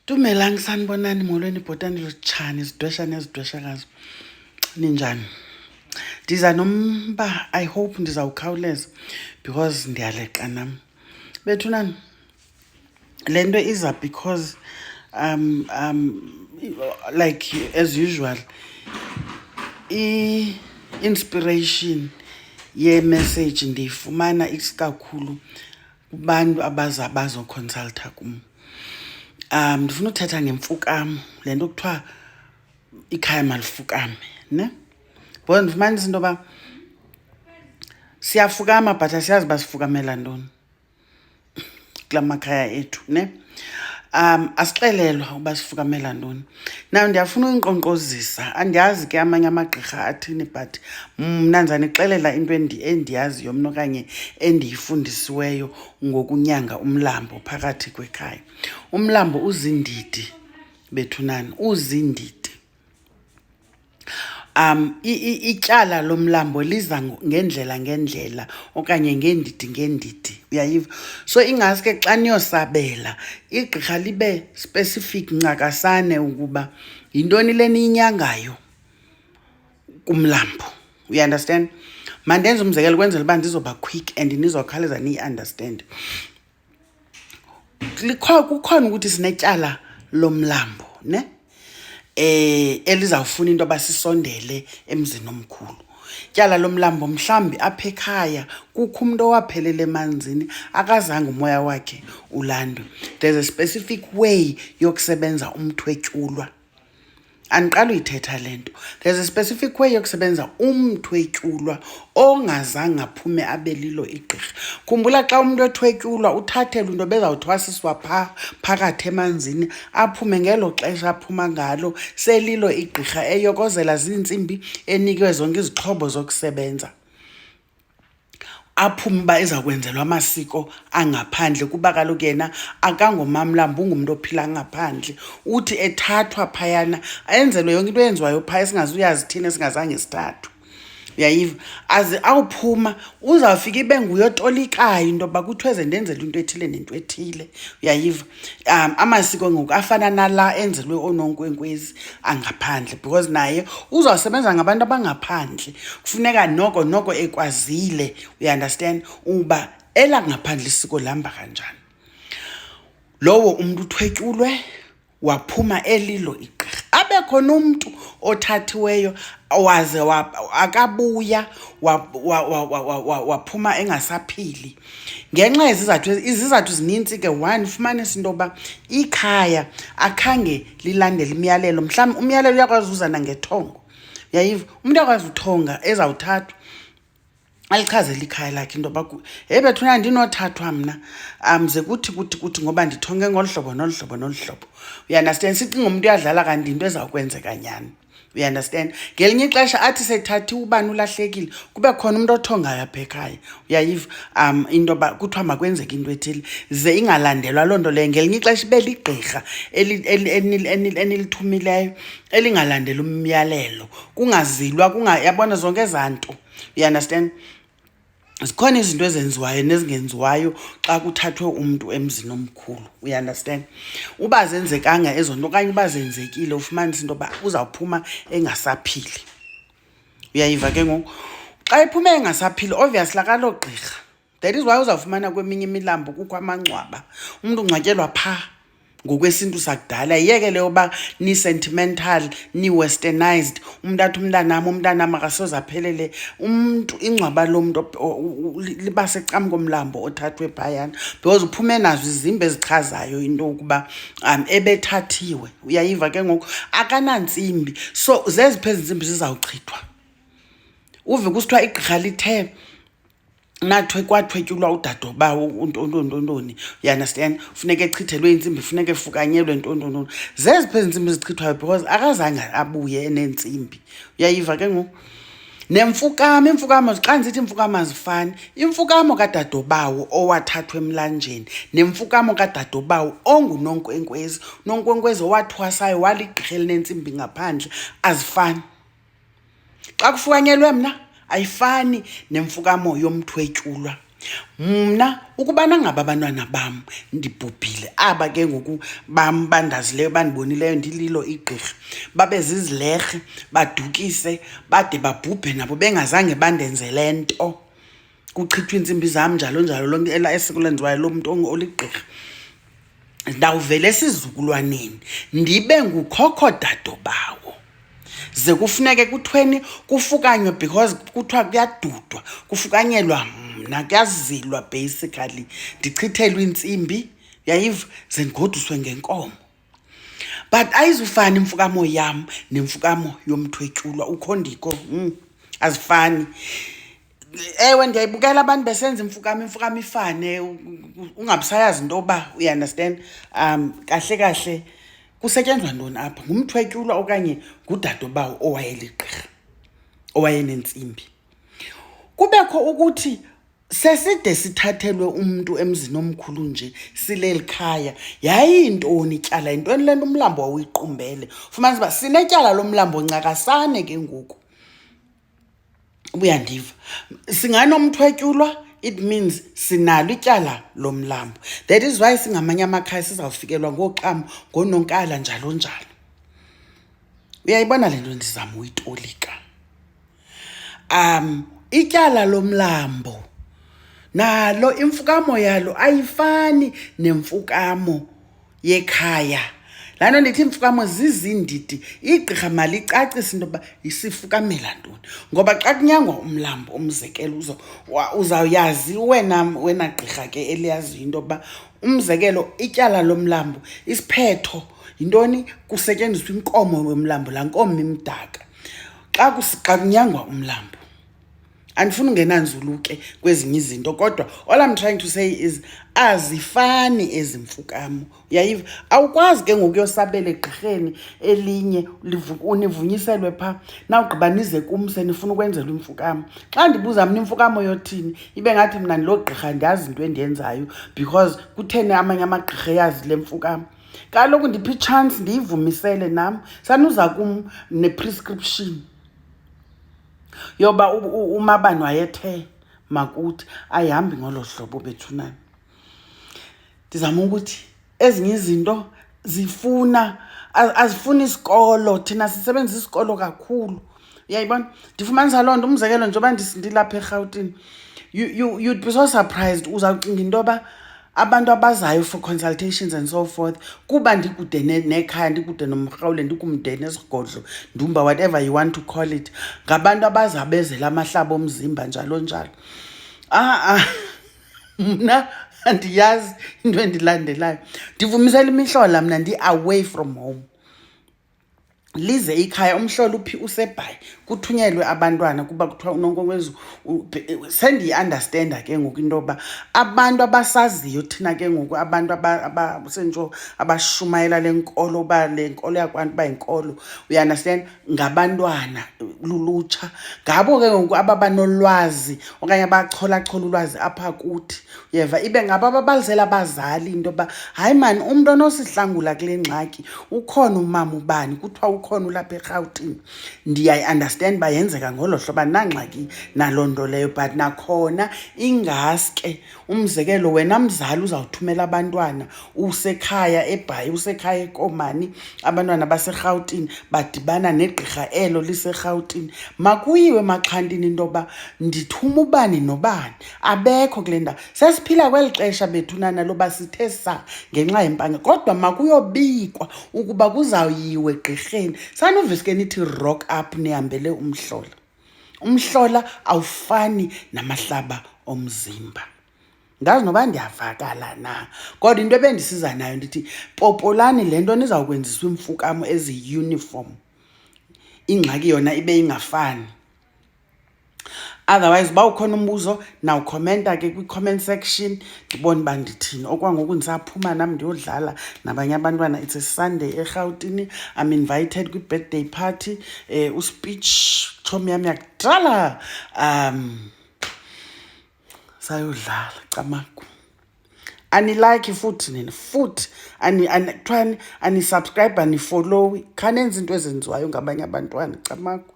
Dumelang sanibonani molweni bhotani lutshani izidweshakazi ninjani. Ndiza nomba, I hope ndizawukhawuleza because ndiyaleqa nam. Bethunani, le nto iza because like as usual i-inspiration ye-message ndiyifumana isikakhulu kubantu bazoconsulta kum. Ndifuna uthetha ngemfukamo, le nto kuthiwa ikhaya malifukame, ne? Because ndifumanisa into yoba siyafukama but asiyazi uba sifukamela ntoni kula makhaya ethu, ne? Asixelelwa uba sifukamela ntoni. Now ndiyafuna uyinkqonkqozisa, andiyazi ke amanye amagqirha athini but mna ndizanixelela into endiyaziyo mna okanye endiyifundisiweyo ngokunyanga umlambo phakathi kwekhaya. Umlambo uzindidi bethunani, uzindidi. Ityala lomlambo liza ngendlela okanye ngeendidi, uyayiva? So ingaske xa niyosabela igqirha libe specific ncakasane ukuba yintoni le niyinyangayo kumlambo, you understand? Mandenze umzekelo kwenzela uba ndizoba quick and nizokhawuleza niyi-understand. Kukhona ukuthi sinetyala lomlambo, ne? Elizawufuna into yoba sisondele emzini omkhulu. Tyala lomlambo mhlambi apha ekhaya kukho umntu owaphelela emanzini akazange umoya wakhe ulandwe. There's a specific way yokusebenza umthwetyulwa. Andiqala uyithetha le nto. There's a specific way yokusebenza umthwetyulwa ongazange aphume abelilo igqirha. Khumbula xa umuntu ethwetyulwa uthathelwa into bezawuthwasiswa phakathi emanzini aphume ngelo xesha aphuma ngalo selilo igqirha eyokozela ziintsimbi enikwe zonke izixhobo zokusebenza. Aphume uba ezakwenzelwa amasiko angaphandle kuba kaloku yena akangomamlambo, ungumntu ophila ngaphandle. Uthi ethathwa phayana enzelwe yonke into eyenziwayo phaya esingazuyazi thina esingazange sithathwe, uyayiva? Aze awuphuma uzawufika ibe nguyotolikayo into yoba kuthiwe eze ndenzele into ethile nento ethile, uyayiva? Amasiko ngoku afana nala enzelwe oononkwenkwezi angaphandle because naye uzawusebenza ngabantu abangaphandle. Kufuneka noko ekwazile, you understand, uba elangaphandle isiko lihamba kanjani. Lowo umntu uthwetyulwe waphuma elilo igqirha. Abe khona umntu othathiweyo waze akabuya waphuma engasaphili ngenxa izizathu zinintsi ke. One, fumanisa into yoba ikhaya akhange lilandele imiyalelo. Mhlawumbi umyalelo uyakwazi uza nangethongo, uyayiva? Umntu uyakwazi uthonga ezawuthathwa alichazela ikhaya lakhe into yoba bethuna ndinothathwa mna ze kuthi ngoba ndithonge ngolu hlobo nolu hlobo, you understand? Sicinga umntu uyadlala kanti into ezawukwenzeka nyani, you understand? Ngelinye ixesha athi sethathiwe ubani ulahlekile kube khona umntu othongayo apha ekhaya, uyayiva? Into yoba kuthiwa makwenzeke into ethile ze ingalandelwa loo nto leyo. Ngelinye ixesha ibe ligqirha enilithumileyo elingalandela umyalelo, kungazilwa, yabona zonke ezaa nto, you understand? Zikhona izinto ezenziwayo nezingenziwayo xa kuthathwe umntu emzini omkhulu, you understand? Uba zenzekanga ezo nto okanye uba zenzekile ufumanisa into yoba uzawuphuma engasaphili, uyayiva ke ngoku? Xa iphume engasaphili obviously akaloo gqirha. That is why uzawufumana kweminye imilambo kukho amangcwaba, umntu ungcwatyelwa phaa ngokwesintu sakudala. Yiyeke leyo uba ni-sentimental, ni-westernized. Umntu athi umntanam akasoze aphelele. Umntu ingcwaba lomntu liba secam komlambo othathwe phayana because uphume nazo izimbo ezichazayo into yokuba ebethathiwe, uyayiva ke ngoku? Akanantsimbi, so zeziphi ezi ntsimbi zizawuchithwa. Uve kusithiwa igqirha lithe kwathwetyulwa udadobawo untontoni, you understand? Funeka echithelwe intsimbi, funeka efukanyelwe ntontontoni. Zeziphi ezi ntsimbi zichithwayo because akazange abuye enentsimbi, uyayiva ke ngoku? Nemfukamo, imfukamo, xa ndisithi imfukamo azifani. Imfukamo kadadobawo owathathwa emlanjeni nemfukamo kadadobawo ongunonkwenkwezi, nonkwenkwezi owathwasayo waligqirha elinentsimbi ngaphandle, azifani. Xa kufukanyelwe mna ayifani nemfukamo yomthwetyulwa. Mna ukubana ngaba abantwana bam ndibhubhile, aba ke ngoku bam bandazileyo bandibonileyo ndililo igqirha, babe zizilerhe badukise bade babhubhe nabo bengazange bandenzele nto, kuchithwa iintsimbi zam njalo njalo, lonke ela esiko lenziwayo lo mntu oligqirha, ndawuvela esizukulwaneni ndibe ngukhokho dado bawo. Ze kufuneke kuthweni kufukanywe because kuthiwa kuyadudwa, kufukanyelwa mna, kuyazilwa basically, ndichithelwe iintsimbi, yayiva, ze ndigoduswe ngenkomo. But ayizufana imfukamo yam nemfukamo yomthwetyulwa, ukhondiko azifani. Ewe, ndiyayibukela abantu besenza imfukamo ifane, ungabisayazi into yoba, uyaunderstand, kahle kahle kusetyenzwa ntoni apha, ngumthwetyulwa okanye ngudado bawo owayeligqirha, owayenentsimbi. Kubekho ukuthi seside sithathelwe umntu emzini omkhulu nje sileli khaya, yayintoni ityala, yintoni le nto umlambo wawuyiqumbele. Fumanisa uba sinetyala lomlambo Ncakasane ke ngoku, ubuyandiva, singanomthwetyulwa, it means sinalo ityala lomlambo. That is why singamanye amakhaya sizawufikelwa ngooxam, ngoononkala, njalo njalo. Uyayibona le nto ndizama uyitolika. Ityala lomlambo nalo imfukamo yalo ayifani nemfukamo yekhaya. Laa nto ndithi imfukamo zizindidi, igqirha malicacise into yoba isifukamela ntoni. Ngoba xa kunyangwa umlambo, umzekelo, uzawuyazi wena gqirha ke eliyaziyo into yoba, umzekelo, ityala lomlambo, isiphetho yintoni, kusetyenziswa inkomo yomlambo, laa nkomo imdaka xa kunyangwa umlambo. Andifuni ungena nzulu ke kwezinye izinto, kodwa all I'm trying to say is azifani ezi mfukamo. Uyayiva, awukwazi ke ngoku uyosabela egqirheni elinye univunyiselwe phaa, nawugqiba nize kum senifuna ukwenzelwa imfukamo. Xa ndibuza mna imfukamo yothini, ibe ngathi mna ndilo gqirha ndiyazi into endiyenzayo, because kutheni amanye amagqirha eyazi le mfukamo. Kaloku ndiphi itshance ndiyivumisele nam, sanuza kum ne-prescription yoba umabani wayethe makuthi ayihambi ngolo hlobo bethunani. Ndizama ukuthi ezinye izinto azifuni isikolo, thina sisebenzisa isikolo kakhulu. Uyayibona, ndifumanisa loo nto, umzekelo njengoba ndilapha eRhawutini, you'd be so surprised, uzawucinga into yoba abantu abazayo for consultations and so forth, kuba ndikude nekhaya, ndikude noMrhawule, ndikumde neSigodlo, Ndumba, whatever you want to call it, ngabantu abazabezela amahlaba omzimba, njalo njalo. Mna andiyazi into endilandelayo, ndivumisela imihlola mna away from home. Lize ikhaya, umhlolo uphi useBhayi, kuthunyelwe abantwana kuba kuthiwa uNonkonkwezu. Sendiyi-understanda ke ngoku into yoba abantu abasaziyo thina ke ngoku, abantu abasentsho abashumayela le nkolo, uba le nkolo yakwantu uba yinkolo, uyaunderstand, ngabantwana, lulutsha. Ngabo ke ngoku ababanolwazi okanye abacholachola ulwazi apha kuthi, uyeva, ibe ngabo ababalizela abazali into yoba hayi mani, umntu onosihlangula kule ngxaki ukhona umama ubani, kuthiwa ukhona ulapha eRhawutini. Ndiyayi-understand uba yenzeka ngolo hlobo, nangxaki naloo nto leyo, but nakhona ingaske, umzekelo, wena mzali uzawuthumela abantwana, usekhaya eBhayi, usekhaya eKomani, abantwana baseRhawutini badibana negqirha elo liseRhawutini, makuyiwe Maxhantini into yoba ndithuma ubani nobani, abekho kule ndawo. Sesiphila kweli xesha bethunana loba sithe sa ngenxa yempangelo, kodwa makuyobikwa ukuba kuzawuyiwe gqirheni. Sanuveske nithi rock up nihambele umhlola. Umhlola awufani namahlaba omzimba. Ngazi noba ndiyavakala na, kodwa into ebendisiza nayo ndithi popolani le nto nizawukwenziswa imfukamo ezi-uniform, ingxaki yona ibe ingafani. Otherwise, uba ukhona umbuzo, nawukhomenta ke kwi-comment section, ndibone uba ndithini. Okwangoku ndisaphuma nam ndiyodlala nabanye abantwana. It's a Sunday eRhawutini, I'm invited kwi-birthday party. Uspeech tshomi yam yakudala sayodlala camaku. Anilike futhi nina, futhi kuthiwani anisubscribe, anifollow, khanenza into ezenziwayo ngabanye abantwana camaku.